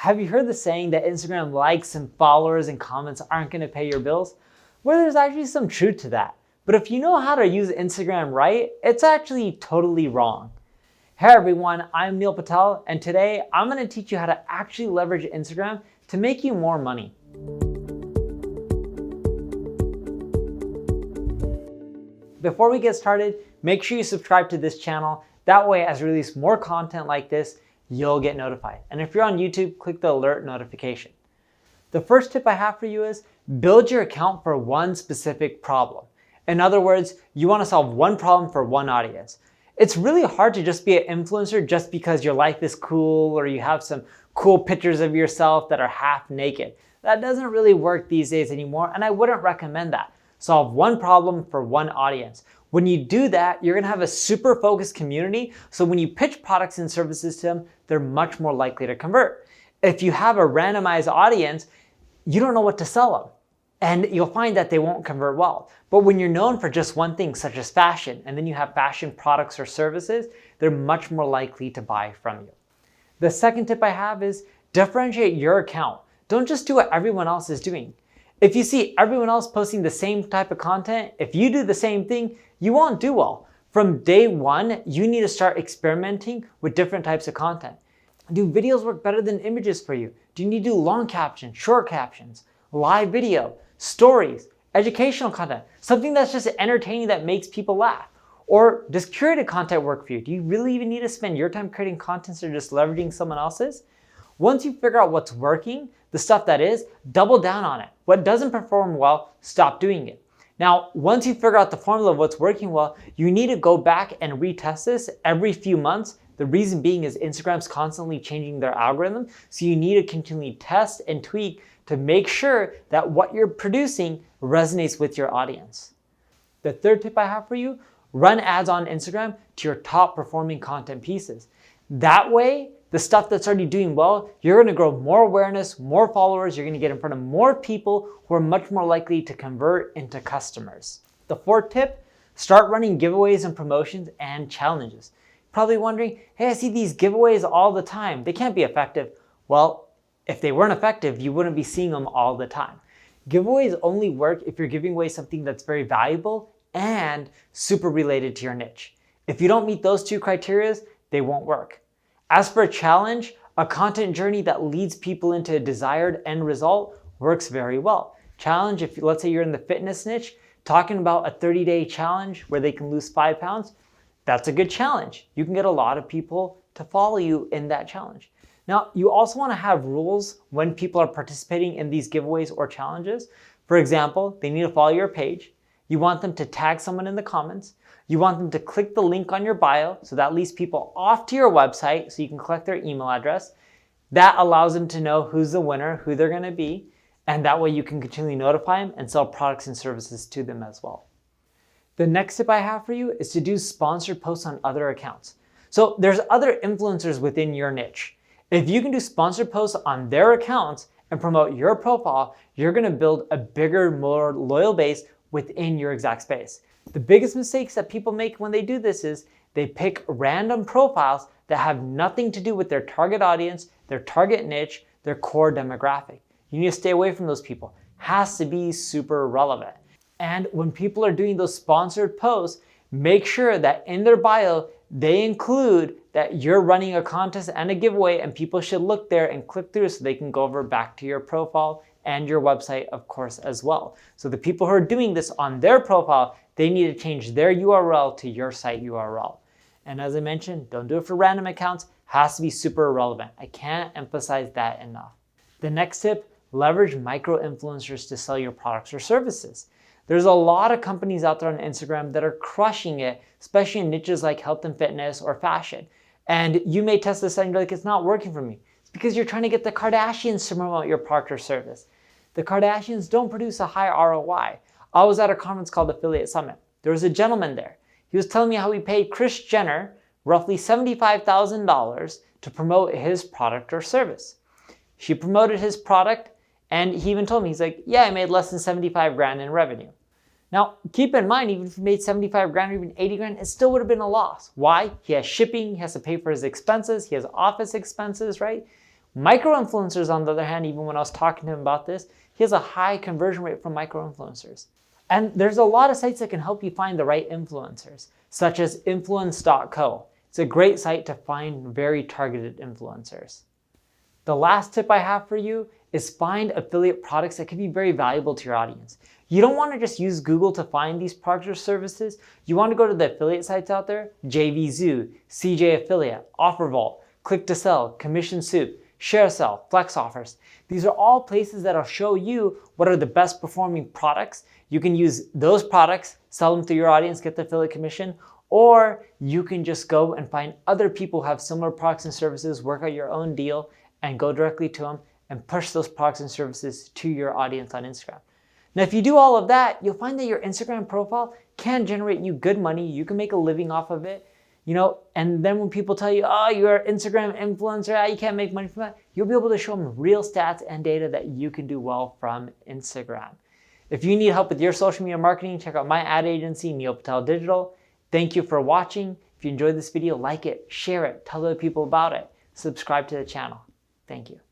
Have you heard the saying that Instagram likes and followers and comments aren't going to pay your bills? Well, there's actually some truth to that. But if you know how to use Instagram right, it's actually totally wrong. Hey everyone, I'm Neil Patel, and today I'm going to teach you how to actually leverage Instagram to make you more money. Before we get started, make sure you subscribe to this channel. That way, as I release more content like this, you'll get notified. And if you're on YouTube, click the alert notification. The first tip I have for you is build your account for one specific problem. In other words, you want to solve one problem for one audience. It's really hard to just be an influencer just because your life is cool or you have some cool pictures of yourself that are half naked. That doesn't really work these days anymore, and I wouldn't recommend that. Solve one problem for one audience. When you do that, you're gonna have a super focused community, so when you pitch products and services to them, they're much more likely to convert. If you have a randomized audience, you don't know what to sell them, and you'll find that they won't convert well. But when you're known for just one thing, such as fashion, and then you have fashion products or services, they're much more likely to buy from you. The second tip I have is differentiate your account. Don't just do what everyone else is doing. If you see everyone else posting the same type of content, if you do the same thing, you won't do well. From day one, you need to start experimenting with different types of content. Do videos work better than images for you? Do you need to do long captions, short captions, live video, stories, educational content, something that's just entertaining that makes people laugh? Or does curated content work for you? Do you really even need to spend your time creating content or just leveraging someone else's? Once you figure out what's working, the stuff that is, double down on it. What doesn't perform well, stop doing it. Now, once you figure out the formula of what's working well, you need to go back and retest this every few months. The reason being is Instagram's constantly changing their algorithm, so you need to continually test and tweak to make sure that what you're producing resonates with your audience. The third tip I have for you, run ads on Instagram to your top performing content pieces. That way, the stuff that's already doing well, you're gonna grow more awareness, more followers, you're gonna get in front of more people who are much more likely to convert into customers. The fourth tip, start running giveaways and promotions and challenges. Probably wondering, hey, I see these giveaways all the time. They can't be effective. Well, if they weren't effective, you wouldn't be seeing them all the time. Giveaways only work if you're giving away something that's very valuable and super related to your niche. If you don't meet those two criteria, they won't work. As for a challenge, a content journey that leads people into a desired end result works very well. Challenge, if let's say you're in the fitness niche, talking about a 30-day challenge where they can lose 5 pounds, that's a good challenge. You can get a lot of people to follow you in that challenge. Now, you also want to have rules when people are participating in these giveaways or challenges. For example, they need to follow your page. You want them to tag someone in the comments. You want them to click the link on your bio, so that leads people off to your website so you can collect their email address. That allows them to know who's the winner, who they're gonna be, and that way you can continually notify them and sell products and services to them as well. The next tip I have for you is to do sponsored posts on other accounts. So there's other influencers within your niche. If you can do sponsored posts on their accounts and promote your profile, you're gonna build a bigger, more loyal base within your exact space. The biggest mistakes that people make when they do this is they pick random profiles that have nothing to do with their target audience, their target niche, their core demographic. You need to stay away from those people. Has to be super relevant. And when people are doing those sponsored posts, make sure that in their bio, they include that you're running a contest and a giveaway, and people should look there and click through so they can go over back to your profile and your website, of course, as well. So the people who are doing this on their profile, they need to change their URL to your site URL. And as I mentioned, don't do it for random accounts, has to be super relevant. I can't emphasize that enough. The next tip, leverage micro-influencers to sell your products or services. There's a lot of companies out there on Instagram that are crushing it, especially in niches like health and fitness or fashion. And you may test this and you're like, it's not working for me. It's because you're trying to get the Kardashians to promote your product or service. The Kardashians don't produce a high ROI. I was at a conference called Affiliate Summit. There was a gentleman there. He was telling me how he paid Kris Jenner roughly $75,000 to promote his product or service. She promoted his product, and he even told me, he's like, yeah, I made less than 75 grand in revenue. Now, keep in mind, even if he made 75 grand or even 80 grand, it still would have been a loss. Why? He has shipping, he has to pay for his expenses, he has office expenses, right? Micro-influencers, on the other hand, even when I was talking to him about this, he has a high conversion rate from micro-influencers. And there's a lot of sites that can help you find the right influencers, such as influence.co. It's a great site to find very targeted influencers. The last tip I have for you is find affiliate products that can be very valuable to your audience. You don't want to just use Google to find these products or services. You want to go to the affiliate sites out there, JVZoo, CJ Affiliate, OfferVault, Click to Sell, Commission Soup, ShareSell, Flex Offers. These are all places that will show you what are the best performing products. You can use those products, sell them to your audience, get the affiliate commission, or you can just go and find other people who have similar products and services, work out your own deal, and go directly to them and push those products and services to your audience on Instagram. Now, if you do all of that, you'll find that your Instagram profile can generate you good money. You can make a living off of it, and then when people tell you, oh, you're an Instagram influencer, you can't make money from that, you'll be able to show them real stats and data that you can do well from Instagram. If you need help with your social media marketing, check out my ad agency, Patel Digital. Thank you for watching. If you enjoyed this video, like it, share it, tell other people about it, subscribe to the channel. Thank you.